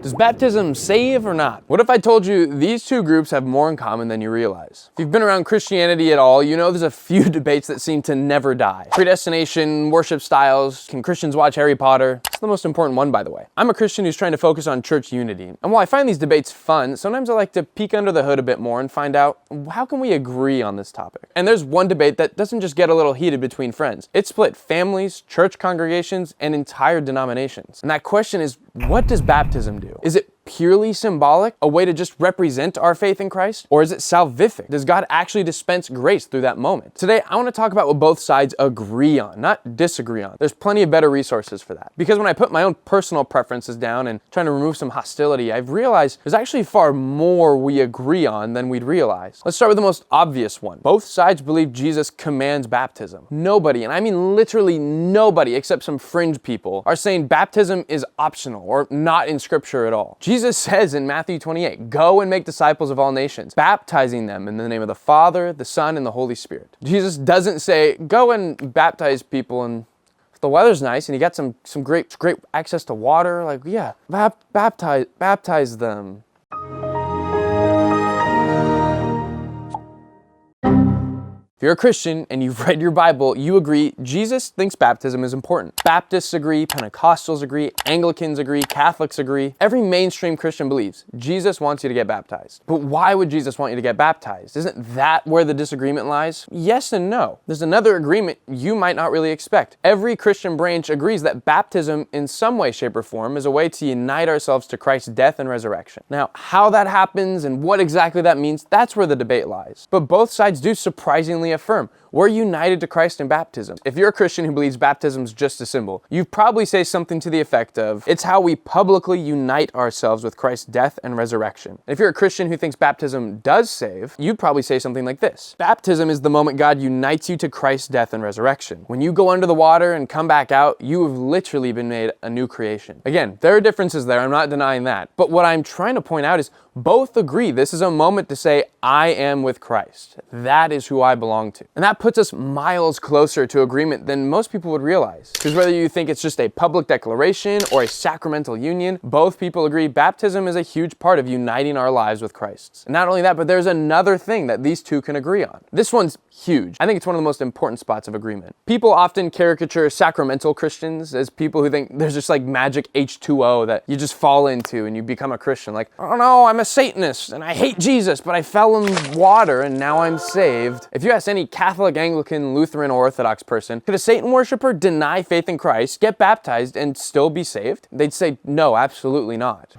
Does baptism save or not? What if I told you these two groups have more in common than you realize? If you've been around Christianity at all, you know there's a few debates that seem to never die. Predestination, worship styles, can Christians watch Harry Potter? It's the most important one, by the way. I'm a Christian who's trying to focus on church unity. And while I find these debates fun, sometimes I like to peek under the hood a bit more and find out, how can we agree on this topic? And there's one debate that doesn't just get a little heated between friends. It split families, church congregations, and entire denominations. And that question is, what does baptism do? Is it purely symbolic, a way to just represent our faith in Christ? Or is it salvific? Does God actually dispense grace through that moment? Today, I want to talk about what both sides agree on, not disagree on. There's plenty of better resources for that. Because when I put my own personal preferences down and trying to remove some hostility, I've realized there's actually far more we agree on than we'd realize. Let's start with the most obvious one. Both sides believe Jesus commands baptism. Nobody, and I mean literally nobody except some fringe people, are saying baptism is optional or not in Scripture at all. Jesus says in Matthew 28, "Go and make disciples of all nations, baptizing them in the name of the Father, the Son, and the Holy Spirit." Jesus doesn't say, go and baptize people, and if the weather's nice and you got some great access to water, like, yeah, baptize them. If you're a Christian and you've read your Bible, you agree Jesus thinks baptism is important. Baptists agree, Pentecostals agree, Anglicans agree, Catholics agree. Every mainstream Christian believes Jesus wants you to get baptized. But why would Jesus want you to get baptized? Isn't that where the disagreement lies? Yes and no. There's another agreement you might not really expect. Every Christian branch agrees that baptism in some way, shape, or form is a way to unite ourselves to Christ's death and resurrection. Now, how that happens and what exactly that means, that's where the debate lies. But both sides do surprisingly affirm we're united to Christ in baptism. If you're a Christian who believes baptism is just a symbol, you'd probably say something to the effect of, it's how we publicly unite ourselves with Christ's death and resurrection. If you're a Christian who thinks baptism does save, you'd probably say something like this. Baptism is the moment God unites you to Christ's death and resurrection. When you go under the water and come back out, you have literally been made a new creation. Again, there are differences there, I'm not denying that. But what I'm trying to point out is both agree this is a moment to say, I am with Christ. That is who I belong to. And that puts us miles closer to agreement than most people would realize. Because whether you think it's just a public declaration or a sacramental union, both people agree baptism is a huge part of uniting our lives with Christ. And not only that, but there's another thing that these two can agree on. This one's huge. I think it's one of the most important spots of agreement. People often caricature sacramental Christians as people who think there's just like magic H2O that you just fall into and you become a Christian. Like, oh no, I'm a Satanist and I hate Jesus, but I fell in water and now I'm saved. If you ask any Catholic, Anglican, Lutheran, or Orthodox person, could a Satan worshiper deny faith in Christ, get baptized, and still be saved? They'd say, no, absolutely not.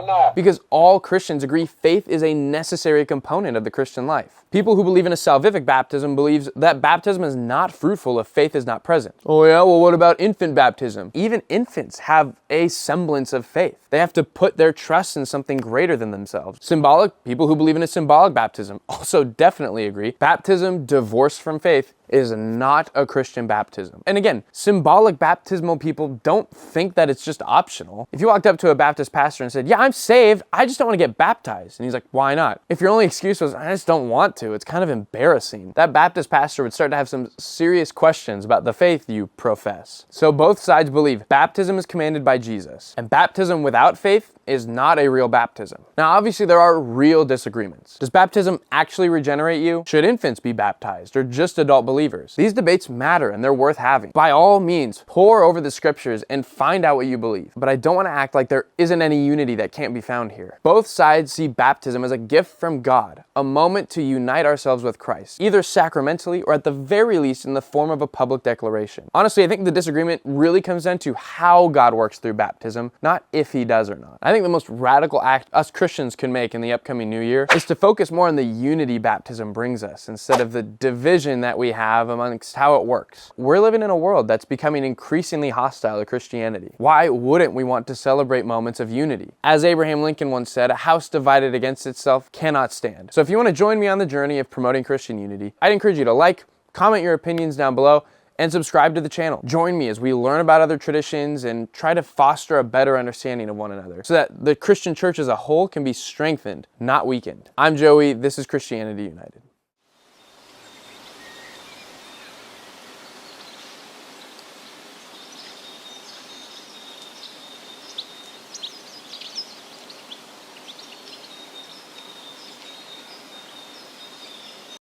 No. Because all Christians agree faith is a necessary component of the Christian life. People who believe in a salvific baptism believes that baptism is not fruitful if faith is not present. Oh yeah, well what about infant baptism? Even infants have a semblance of faith. They have to put their trust in something greater than themselves. Symbolic, people who believe in a symbolic baptism also definitely agree. Baptism divorced from faith is not a Christian baptism. And again, symbolic baptismal people don't think that it's just optional. If you walked up to a Baptist pastor and said, yeah, I'm saved, I just don't want to get baptized. And he's like, why not? If your only excuse was, I just don't want to, it's kind of embarrassing. That Baptist pastor would start to have some serious questions about the faith you profess. So both sides believe baptism is commanded by Jesus, and baptism without faith is not a real baptism. Now, obviously there are real disagreements. Does baptism actually regenerate you? Should infants be baptized or just adult believers? These debates matter and they're worth having. By all means, pore over the scriptures and find out what you believe. But I don't want to act like there isn't any unity that can't be found here. Both sides see baptism as a gift from God, a moment to unite ourselves with Christ, either sacramentally or at the very least in the form of a public declaration. Honestly, I think the disagreement really comes down to how God works through baptism, not if he does or not. I think the most radical act us Christians can make in the upcoming new year is to focus more on the unity baptism brings us instead of the division that we have amongst how it works. We're living in a world that's becoming increasingly hostile to Christianity. Why wouldn't we want to celebrate moments of unity? As Abraham Lincoln once said, a house divided against itself cannot stand. So if you want to join me on the journey of promoting Christian unity, I'd encourage you to like, comment your opinions down below, and subscribe to the channel. Join me as we learn about other traditions and try to foster a better understanding of one another so that the Christian church as a whole can be strengthened, not weakened. I'm Joey, this is Christianity United.